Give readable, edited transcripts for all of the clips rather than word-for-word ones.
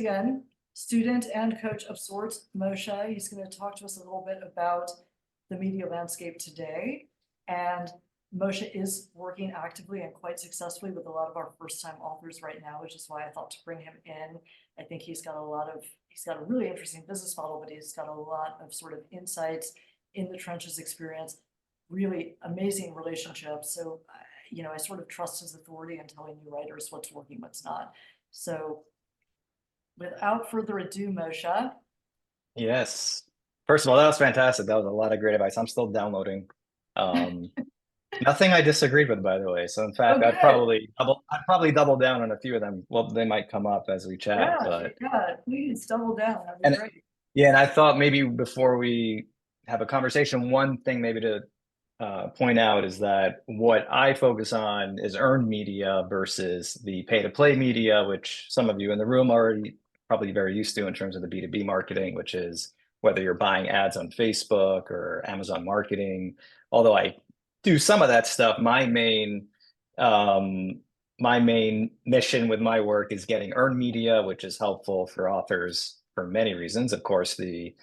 again, student and coach of sorts, Moshe. He's going to talk to us a little bit about the media landscape today. And Moshe is working actively and quite successfully with a lot of our first-time authors right now, which is why I thought to bring him in. I think he's got a really interesting business model, but he's got a lot of sort of insights in the trenches experience, really amazing relationships. So, I sort of trust his authority in telling new writers what's working, what's not. So without further ado, Moshe. Yes. First of all, that was fantastic. That was a lot of great advice. I'm still downloading. Nothing I disagreed with, by the way. So in fact, I'd probably double down on a few of them. Well, they might come up as we chat, but please double down. That'd be great. Yeah, and I thought maybe before we have a conversation, one thing maybe to point out is that what I focus on is earned media versus the pay-to-play media, which some of you in the room are already probably very used to in terms of the B2B marketing, which is whether you're buying ads on Facebook or Amazon marketing. Although I do some of that stuff, my main mission with my work is getting earned media, which is helpful for authors for many reasons. Of course, the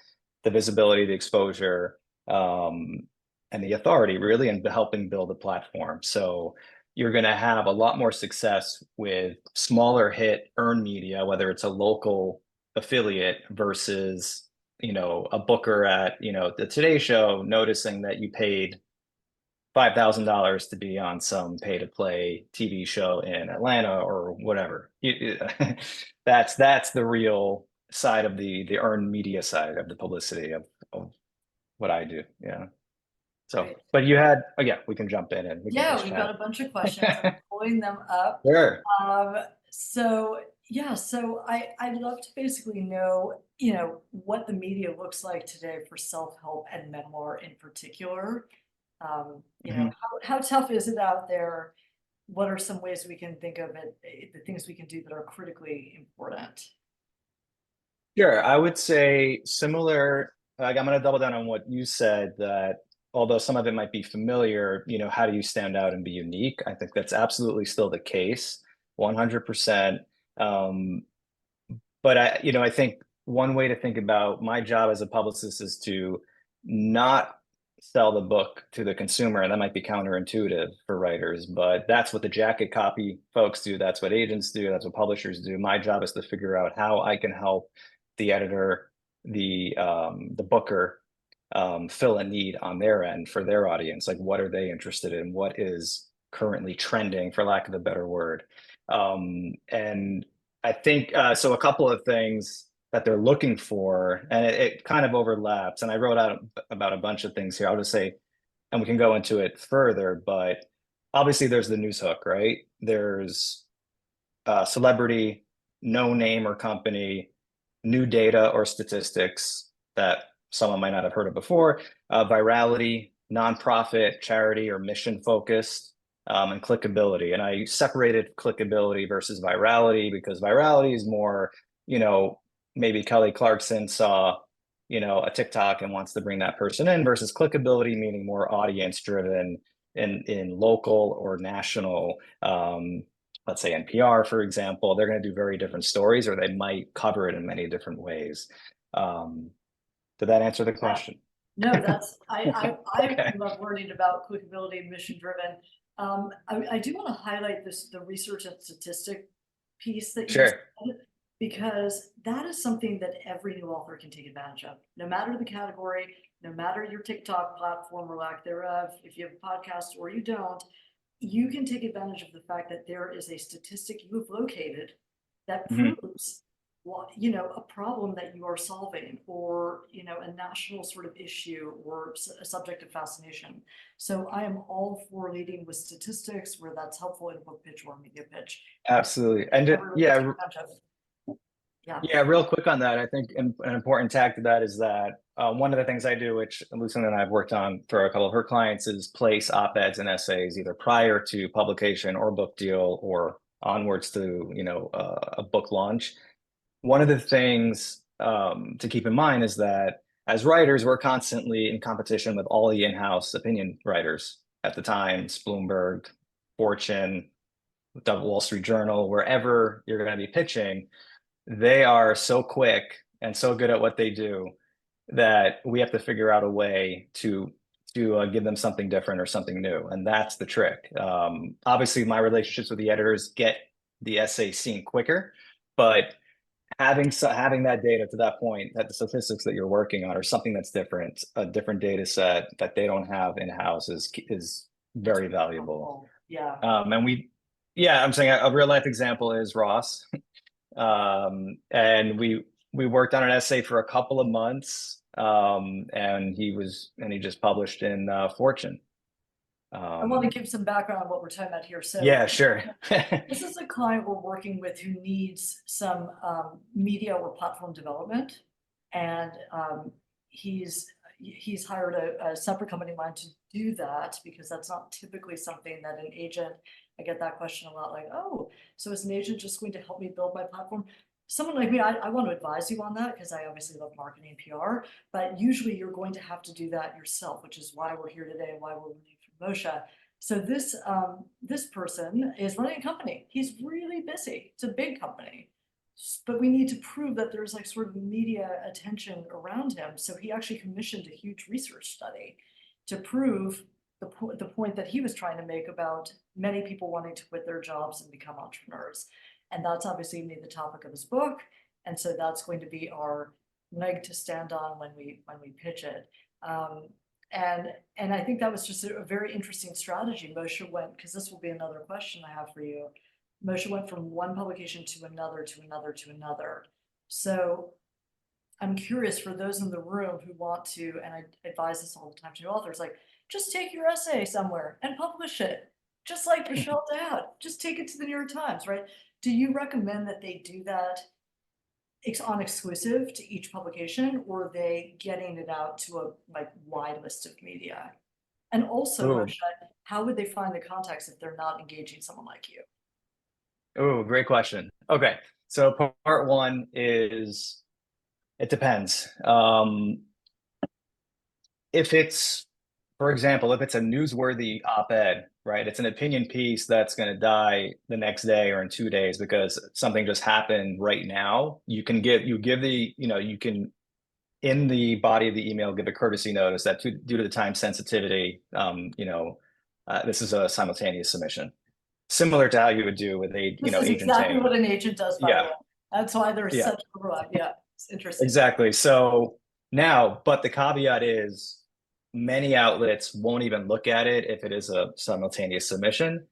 visibility, the exposure, and the authority, really, and helping build a platform. So you're going to have a lot more success with smaller hit earned media, whether it's a local affiliate versus, a booker at, the Today Show, noticing that you paid $5,000 to be on some pay-to-play TV show in Atlanta or whatever. That's the real side of the earned media side of the publicity of what I do. Yeah. So, right. But you had, we can jump in and we've got a bunch of questions. I'm pulling them up. Sure. So I'd love to basically know, what the media looks like today for self-help and memoir in particular. How tough is it out there? What are some ways we can think of it, the things we can do that are critically important? Sure. I would say similar, I'm going to double down on what you said, that although some of it might be familiar, how do you stand out and be unique? I think that's absolutely still the case, 100%. But I think one way to think about my job as a publicist is to not sell the book to the consumer, and that might be counterintuitive for writers, but that's what the jacket copy folks do. That's what agents do. That's what publishers do. My job is to figure out how I can help the editor, the booker, fill a need on their end for their audience. Like, what are they interested in? What is currently trending, for lack of a better word? And I think, so a couple of things that they're looking for, and it kind of overlaps. And I wrote out about a bunch of things here. I'll just say, and we can go into it further, but obviously there's the news hook, right? There's celebrity, no name or company, new data or statistics that someone might not have heard of before, virality, nonprofit, charity, or mission focused, and clickability. And I separated clickability versus virality because virality is more, maybe Kelly Clarkson saw, a TikTok and wants to bring that person in, versus clickability, meaning more audience driven in local or national, let's say NPR, for example. They're going to do very different stories, or they might cover it in many different ways. Did that answer the question? No, I love learning about clickability and mission driven. I do want to highlight the research and statistic piece that you said, because that is something that every new author can take advantage of, no matter the category, no matter your TikTok platform or lack thereof. If you have a podcast or you don't, you can take advantage of the fact that there is a statistic you have located that proves a problem that you are solving, or a national sort of issue or a subject of fascination. So I am all for leading with statistics where that's helpful in a book pitch or media pitch. Absolutely. And real quick on that, I think an important tag to that is that one of the things I do, which Lucinda and I have worked on for a couple of her clients, is place op-eds and essays either prior to publication or book deal or onwards to a book launch. One of the things to keep in mind is that as writers, we're constantly in competition with all the in-house opinion writers at the Times, Bloomberg, Fortune, the Wall Street Journal, wherever you're going to be pitching. they are so quick and so good at what they do that we have to figure out a way to give them something different or something new. And that's the trick. Obviously, my relationships with the editors get the essay seen quicker, but having that data to that point, that the statistics that you're working on are something that's different, a different data set that they don't have in-house is very valuable. Yeah. I'm saying a real life example is Ross. And we worked on an essay for a couple of months, and he just published in Fortune. I want to give some background on what we're talking about here. So yeah, sure. This is a client we're working with who needs some media or platform development, and he's hired a separate company of mine to do that, because that's not typically something that an agent. I get that question a lot, like, oh, so is an agent just going to help me build my platform? Someone like me, I want to advise you on that, because I obviously love marketing and PR, but usually you're going to have to do that yourself, which is why we're here today and why we're learning from Moshe. So this person is running a company. He's really busy. It's a big company, but we need to prove that there's like sort of media attention around him. So he actually commissioned a huge research study to prove the point that he was trying to make about many people wanting to quit their jobs and become entrepreneurs. And that's obviously made the topic of his book. And so that's going to be our leg to stand on when we pitch it. And I think that was just a very interesting strategy. Moshe went, because this will be another question I have for you. Moshe went from one publication to another, to another, to another. So I'm curious, for those in the room who want to, and I advise this all the time to new authors, like, just take your essay somewhere and publish it. Just like Michelle Dowd, just take it to the New York Times, right? Do you recommend that they do that on exclusive to each publication, or are they getting it out to a wide list of media? And also, Moshe, how would they find the contacts if they're not engaging someone like you? Oh, great question. Okay, so part one is, it depends. If it's, for example, if it's a newsworthy op-ed, right? It's an opinion piece that's going to die the next day or in 2 days because something just happened right now. You can in the body of the email, give a courtesy notice that due to the time sensitivity, this is a simultaneous submission. Similar to how you would do with This is exactly what an agent does, by the way. That's why there's such overlap. Yeah, it's interesting. Exactly. So now, but the caveat is, many outlets won't even look at it if it is a simultaneous submission.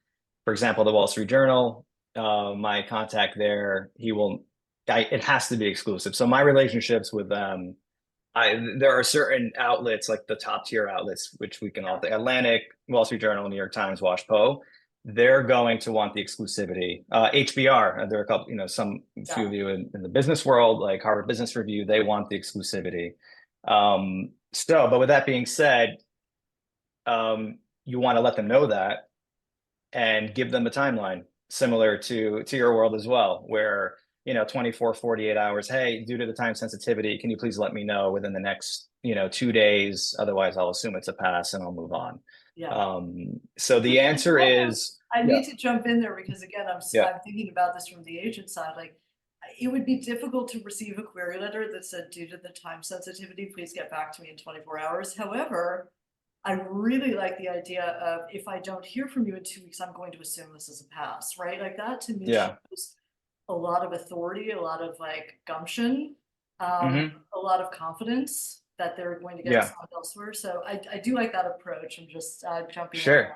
For example, the Wall Street Journal, my contact there, it has to be exclusive. So my relationships with them, there are certain outlets, like the top tier outlets, which we can all think, Atlantic, Wall Street Journal, New York Times, WashPo, they're going to want the exclusivity. HBR, there are a couple, few of you in the business world, like Harvard Business Review, they want the exclusivity. But with that being said, you want to let them know that and give them a timeline similar to your world as well, where 24, 48 hours, hey, due to the time sensitivity, can you please let me know within the next 2 days? Otherwise, I'll assume it's a pass and I'll move on. Yeah. So the answer is, I need to jump in there, because again, I'm thinking about this from the agent side. Like, it would be difficult to receive a query letter that said, due to the time sensitivity, please get back to me in 24 hours. However, I really like the idea of, if I don't hear from you in 2 weeks, I'm going to assume this is a pass, right? Like, that to me shows a lot of authority, a lot of gumption, a lot of confidence that they're going to get assigned elsewhere. So I do like that approach. I'm just jumping in.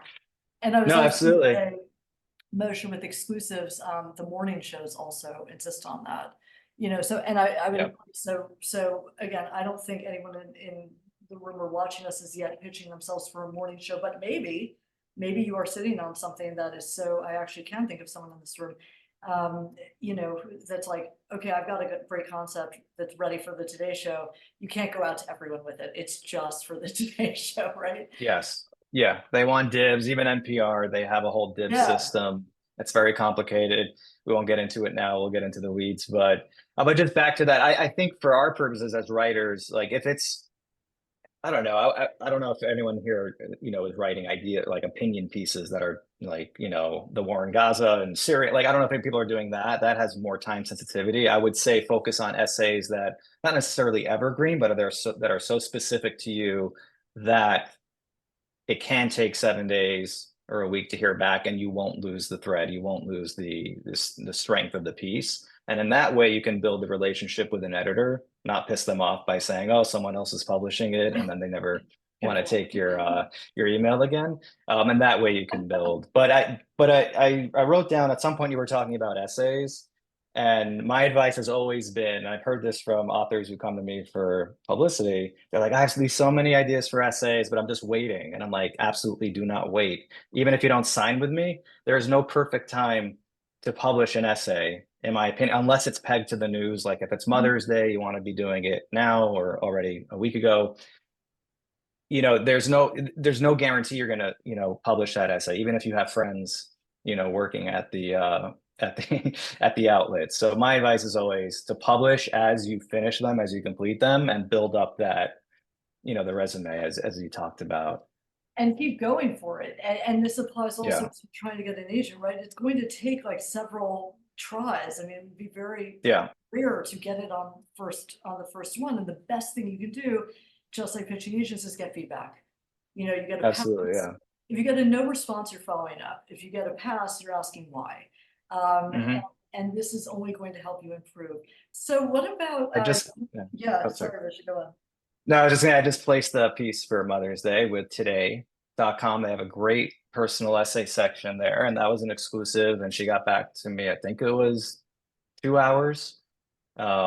And I was absolutely. Moshe, with exclusives, the morning shows also insist on that. So, and I would, so again, I don't think anyone in the room or watching us is yet pitching themselves for a morning show, but maybe you are sitting on something that is so, I actually can think of someone in this room, that's like, okay, I've got a great concept that's ready for the Today Show. You can't go out to everyone with it. It's just for the Today Show, right? Yes. Yeah, they want dibs. Even NPR, they have a whole dib system. It's very complicated. We won't get into it now. We'll get into the weeds, but just back to that. I think for our purposes as writers, like, if it's I don't know. I don't know if anyone here, is writing opinion pieces that are like, the war in Gaza and Syria. Like, I don't know if people are doing that. That has more time sensitivity. I would say focus on essays that not necessarily evergreen, but that are so specific to you that it can take 7 days or a week to hear back, and you won't lose the thread. You won't lose the strength of the piece. And in that way, you can build a relationship with an editor, not piss them off by saying, "Oh, someone else is publishing it," and then they never want to take your email again. And that way, you can build. But I wrote down at some point you were talking about essays, and my advice has always been, I've heard this from authors who come to me for publicity. They're like, I have these so many ideas for essays, but I'm just waiting. And I'm like, absolutely do not wait. Even if you don't sign with me, there is no perfect time to publish an essay, in my opinion, unless it's pegged to the news. Like if it's Mother's Day, you want to be doing it now or already a week ago. There's no guarantee you're gonna, publish that essay, even if you have friends, working at the outlet. So my advice is always to publish as you finish them, as you complete them, and build up that, the resume as you talked about. And keep going for it. And this applies also Yeah. to trying to get an agent, right? It's going to take like several tries. I mean, it'd be very Yeah. rare to get it on the first one. And the best thing you can do, just like pitching agents, is get feedback. You get a pass. Absolutely. Yeah. If you get a no response, you're following up. If you get a pass, you're asking why. And this is only going to help you improve. So what about sorry, Richard, go on. No, I just placed the piece for Mother's Day with today.com. They have a great personal essay section there, and that was an exclusive. And she got back to me, I think it was 2 hours. But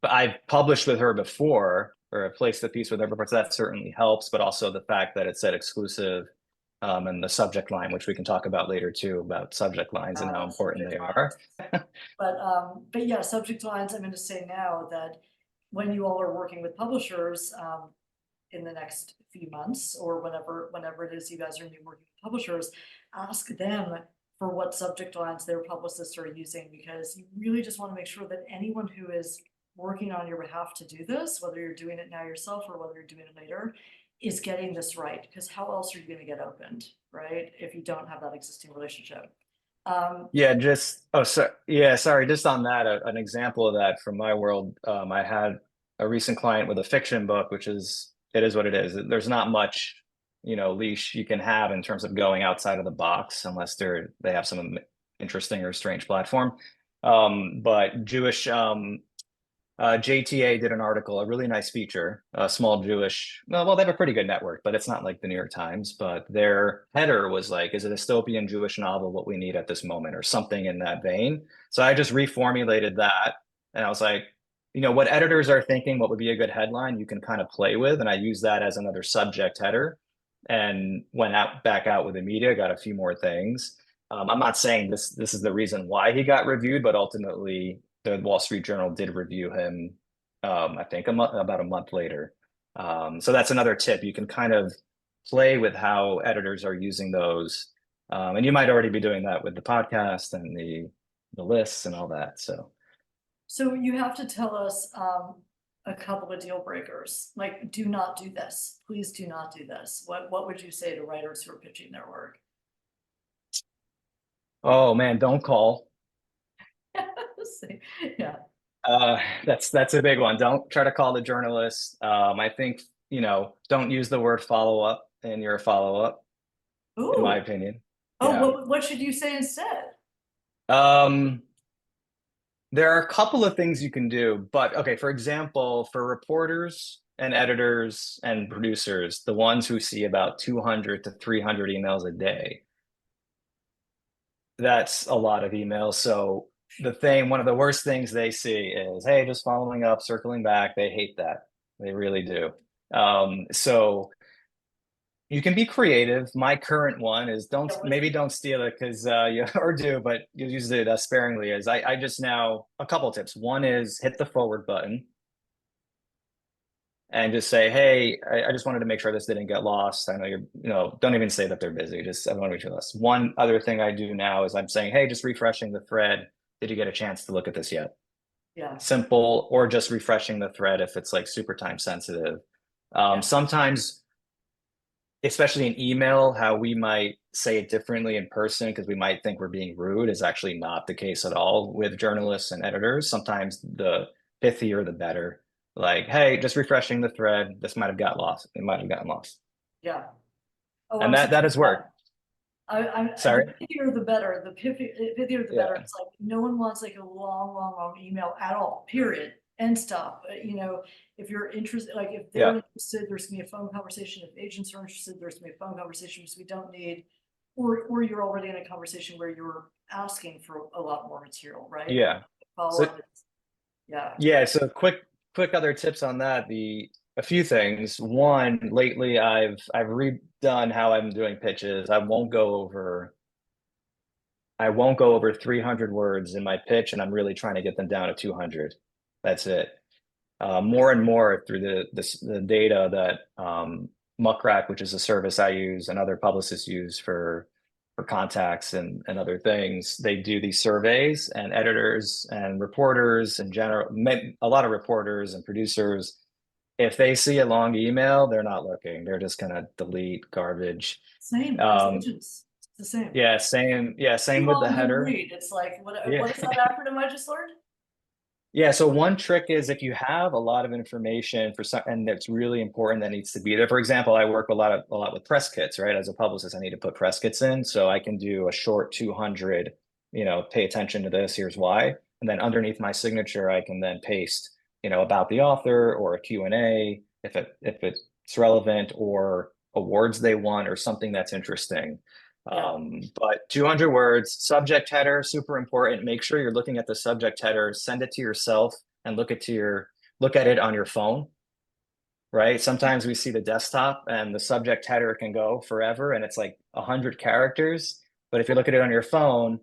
I published with her before, or I placed the piece with her before, so that certainly helps. But also the fact that it said exclusive, and the subject line, which we can talk about later too, about subject lines and how important they are. But yeah, subject lines. I'm going to say now that when you all are working with publishers in the next few months, or whenever it is you guys are going to be working with publishers, ask them for what subject lines their publicists are using, because you really just want to make sure that anyone who is working on your behalf to do this, whether you're doing it now yourself or whether you're doing it later, is getting this right. Because how else are you going to get opened, right, if you don't have that existing relationship? Sorry, just on that, an example of that from my world. I had a recent client with a fiction book, it is what it is. There's not much, leash you can have in terms of going outside of the box, unless they have some interesting or strange platform. But Jewish, JTA did an article, a really nice feature, a small Jewish, well, they have a pretty good network, but it's not like the New York Times. But their header was like, is a dystopian Jewish novel what we need at this moment, or something in that vein? So I just reformulated that. And I was like, what editors are thinking, what would be a good headline, you can kind of play with. And I used that as another subject header and went back out with the media, got a few more things. I'm not saying this is the reason why he got reviewed, but ultimately the Wall Street Journal did review him, I think about a month later. So that's another tip. You can kind of play with how editors are using those. And you might already be doing that with the podcast and the lists and all that. So you have to tell us a couple of deal breakers, like, do not do this. Please do not do this. What would you say to writers who are pitching their work? Oh man, don't call. Yeah. That's a big one. Don't try to call the journalist. I think, don't use the word follow up in your follow up, in my opinion. What should you say instead? There are a couple of things you can do, but okay, for example, for reporters and editors and producers, the ones who see about 200 to 300 emails a day, that's a lot of emails. So one of the worst things they see is, hey, just following up, circling back. They hate that. They really do. So you can be creative. My current one is don't steal it, because or do, but you use it sparingly. I just now, a couple of tips. One is hit the forward button and just say, hey, I just wanted to make sure this didn't get lost. I know don't even say that they're busy. I want to make sure that's one other thing I do now is I'm saying, hey, just refreshing the thread. Did you get a chance to look at this yet? Yeah. Simple, or just refreshing the thread if it's like super time sensitive. Sometimes, especially in email, how we might say it differently in person because we might think we're being rude is actually not the case at all with journalists and editors. Sometimes the pithier, the better. Like, hey, just refreshing the thread. This might have got lost. It might have gotten lost. Yeah. Oh, And that has worked. Sorry. The pithier the better. The pithier the better. Yeah. It's like no one wants like a long email at all. Period. End stop. You know, if you're interested, like if they're interested, there's gonna be a phone conversation. If agents are interested, there's gonna be a phone conversation, which we don't need. Or you're already in a conversation where you're asking for a lot more material, right? Yeah. Yeah. Yeah. So quick other tips on that. A few things. One, lately I've redone how I'm doing pitches. I won't go over 300 words in my pitch, and I'm really trying to get them down to 200. That's it. More and more through the data that Muckrack, which is a service I use and other publicists use for contacts and other things, they do these surveys, and editors and reporters in general, a lot of reporters and producers, if they see a long email, they're not looking. They're just gonna delete garbage. Same as agents. It's the same. Yeah, same. Yeah, same with the header. It's like what is that acronym I just learned? Yeah, so one trick is if you have a lot of information and it's really important that needs to be there. For example, I work a lot with press kits, right? As a publicist, I need to put press kits in, so I can do a short 200. Pay attention to this. Here's why, and then underneath my signature, I can then paste, about the author or a Q&A if it's relevant, or awards they won or something that's interesting. But 200 words, subject header, super important. Make sure you're looking at the subject header, send it to yourself and look at it on your phone, right? Sometimes we see the desktop and the subject header can go forever and it's like 100 characters. But if you look at it on your phone,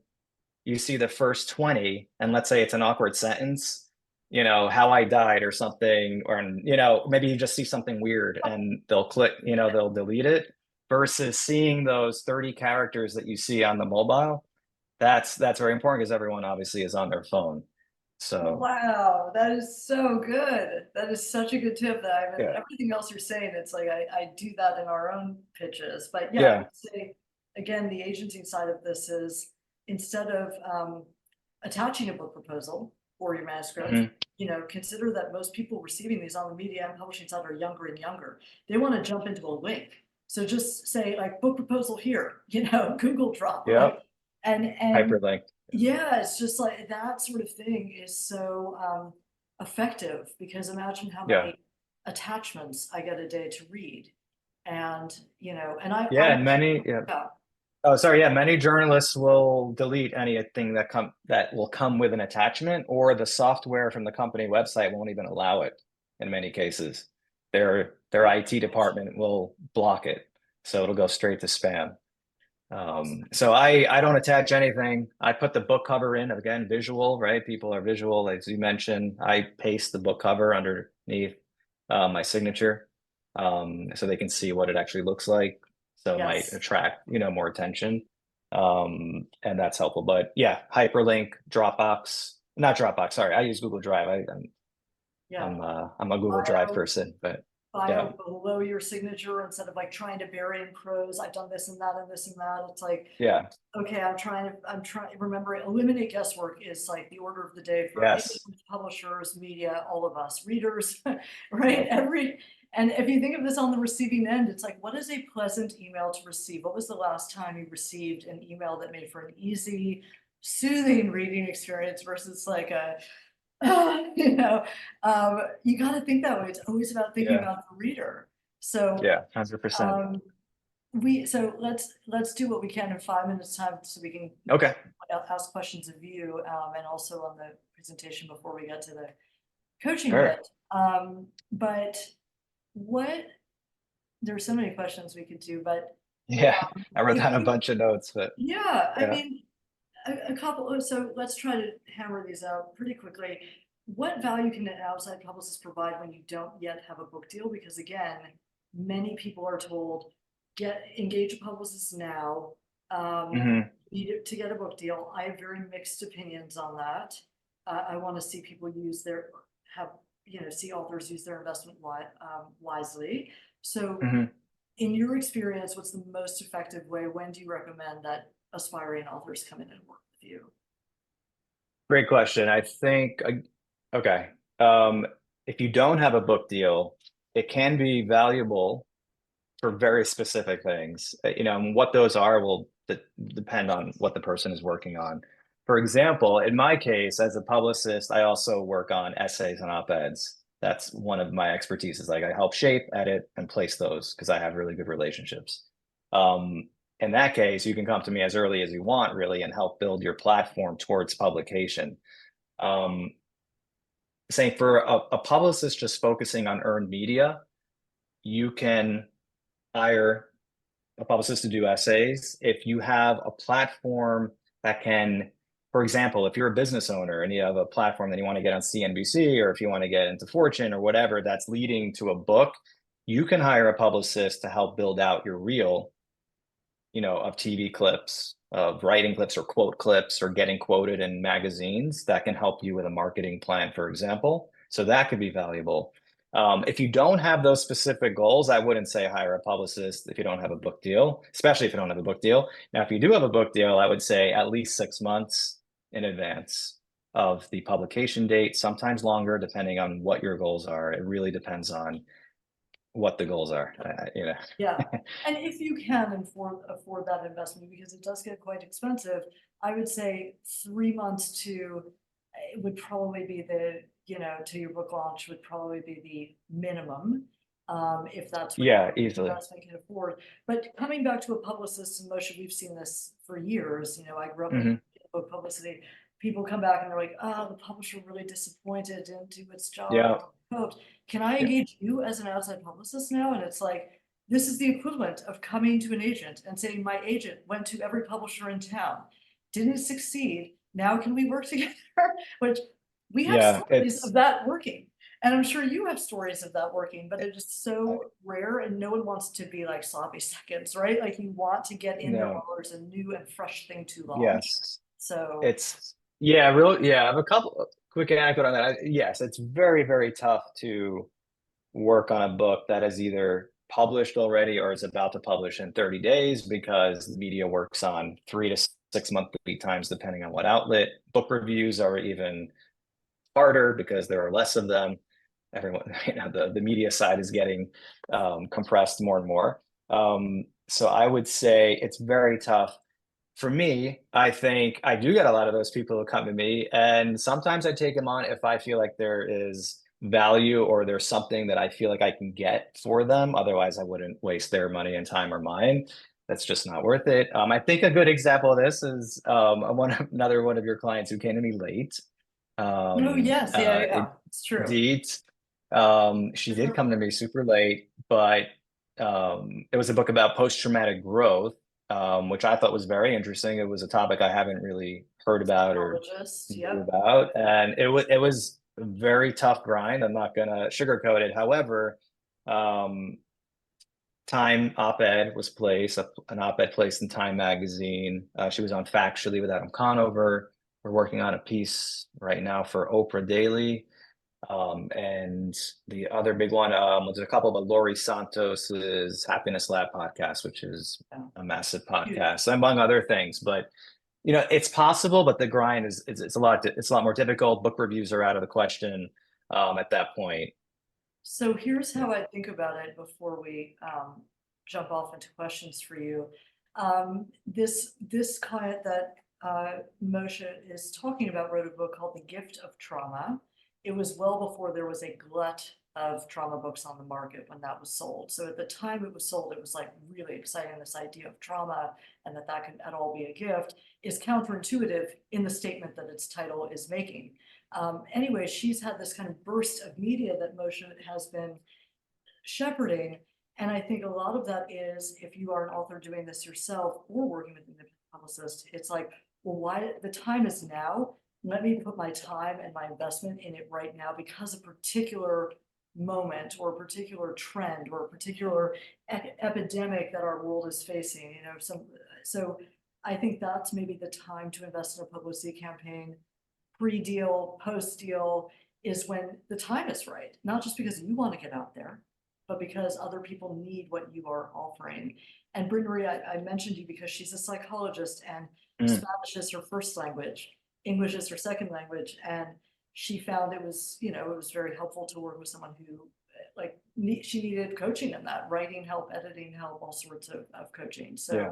you see the first 20, and let's say it's an awkward sentence, how I died or something, or, maybe you just see something weird and they'll click, they'll delete it. Versus seeing those 30 characters that you see on the mobile, that's very important because everyone obviously is on their phone. So wow, that is so good. That is such a good tip. Everything else you're saying, it's like I do that in our own pitches. But I would say again, the agency side of this is instead of attaching a book proposal or your manuscript, consider that most people receiving these on the media and publishing side are younger and younger. They want to jump into a link. So just say like book proposal here, Google drop, right? And hyperlink. Yeah, it's just like that sort of thing is so effective, because imagine how many attachments I get a day to read. And many journalists will delete anything that will come with an attachment, or the software from the company website won't even allow it in many cases. Their IT department will block it, so it'll go straight to spam. So I don't attach anything. I put the book cover in, again, visual, right? People are visual, as you mentioned. I paste the book cover underneath my signature, so they can see what it actually looks like. So it might attract, more attention. And that's helpful. But hyperlink, not Dropbox, sorry. I use Google Drive. I'm a Google Drive person, but below your signature, instead of like trying to bury in prose, I've done this and that and this and that. It's like, okay, I'm trying remember, eliminate guesswork is like the order of the day for publishers, media, all of us, readers, right? And if you think of this on the receiving end, it's like, what is a pleasant email to receive? What was the last time you received an email that made for an easy, soothing reading experience versus like you got to think that way. It's always about thinking about the reader. So 100%. Let's do what we can in 5 minutes time, so we can ask questions of you, and also on the presentation before we get to the coaching bit. But there's so many questions we could do, but I wrote down a bunch of notes, but I mean, a couple. So let's try to hammer these out pretty quickly. What value can an outside publicist provide when you don't yet have a book deal? Because again, many people are told, engage a publicist now. Need to get a book deal. I have very mixed opinions on that. I want to see people see authors use their investment wisely. So Mhm. in your experience, what's the most effective way? When do you recommend that aspiring authors come in and work with you? Great question. I think, okay. If you don't have a book deal, it can be valuable for very specific things. And what those are will depend on what the person is working on. For example, in my case, as a publicist, I also work on essays and op-eds. That's one of my expertise is like I help shape, edit, and place those because I have really good relationships. Um, in that case, you can come to me as early as you want, really, and help build your platform towards publication. Um, Saying for a publicist just focusing on earned media, you can hire a publicist to do essays. If you have a platform that can, for example, if you're a business owner and you have a platform that you want to get on CNBC, or if you want to get into Fortune or whatever that's leading to a book, you can hire a publicist to help build out your reel, of TV clips, of writing clips or quote clips or getting quoted in magazines that can help you with a marketing plan, for example. So that could be valuable. If you don't have those specific goals, I wouldn't say hire a publicist if you don't have a book deal, especially if you don't have a book deal. Now, if you do have a book deal, I would say at least 6 months in advance of the publication date, sometimes longer, depending on what your goals are. It really depends on what the goals are. Yeah, and if you can afford that investment, because it does get quite expensive, I would say 3 months to it would probably be to your book launch would probably be the minimum. If that's what Yeah, your easily. investment can afford. But coming back to a publicist, and Moshe, we've seen this for years. I grew up in Hmm. book publicity. People come back and they're like, "Oh, the publisher really disappointed, didn't do its Yeah. job." Can I Yeah. engage you as an outside publicist now? And it's like, this is the equivalent of coming to an agent and saying, my agent went to every publisher in town, didn't succeed. Now can we work together? Which we have Yeah, stories of it's that working. And I'm sure you have stories of that working, but it is so rare and no one wants to be like sloppy seconds, right? Like you want to get in there no, while there's a new and fresh thing to launch. yes. So It's yeah, real yeah, I have a couple quick anecdote on that. Yes, it's very, very tough to work on a book that is either published already or is about to publish in 30 days because the media works on 3 to 6 month lead times depending on what outlet. Book reviews are even harder because there are less of them. Everyone, the media side is getting compressed more and more. So I would say it's very tough. For me, I think I do get a lot of those people who come to me, and sometimes I take them on if I feel like there is value or there's something that I feel like I can get for them. Otherwise, I wouldn't waste their money and time or mine. That's just not worth it. I think a good example of this is another one of your clients who came to me late. oh yes, yeah, it's true. Indeed. She did come to me super late, but it was a book about post-traumatic growth, which I thought was very interesting. It was a topic I haven't really heard about or Psychologist, knew yep. about, and it was a very tough grind. I'm not gonna sugarcoat it. However, um, Time op-ed was placed, an op-ed placed in Time magazine. She was on Factually with Adam Conover. We're working on a piece right now for Oprah Daily. And the other big one was a couple, but Laurie Santos's Happiness Lab podcast, which is Yeah. a massive Huge. podcast, among other things. But it's possible, but the grind is it's a lot more difficult. Book reviews are out of the question at that point. So here's how I think about it before we jump off into questions for you. This client that Moshe is talking about wrote a book called The Gift of Trauma. It was well before there was a glut of trauma books on the market when that was sold. So at the time it was sold, it was like really exciting. This idea of trauma and that could at all be a gift is counterintuitive in the statement that its title is making. Anyway, she's had this kind of burst of media that Moshe has been shepherding. And I think a lot of that is if you are an author doing this yourself or working with an independent publicist, it's like, well, why the time is now. Let me put my time and my investment in it right now because a particular moment or a particular trend or a particular epidemic that our world is facing, so I think that's maybe the time to invest in a publicity campaign pre-deal, post-deal, is when the time is right, not just because you want to get out there, but because other people need what you are offering. And Bryn Marie, I mentioned you because she's a psychologist, and Spanish is her first language, English is her second language, and she found it was, it was very helpful to work with someone who she needed coaching in that, writing help, editing help, all sorts of coaching. So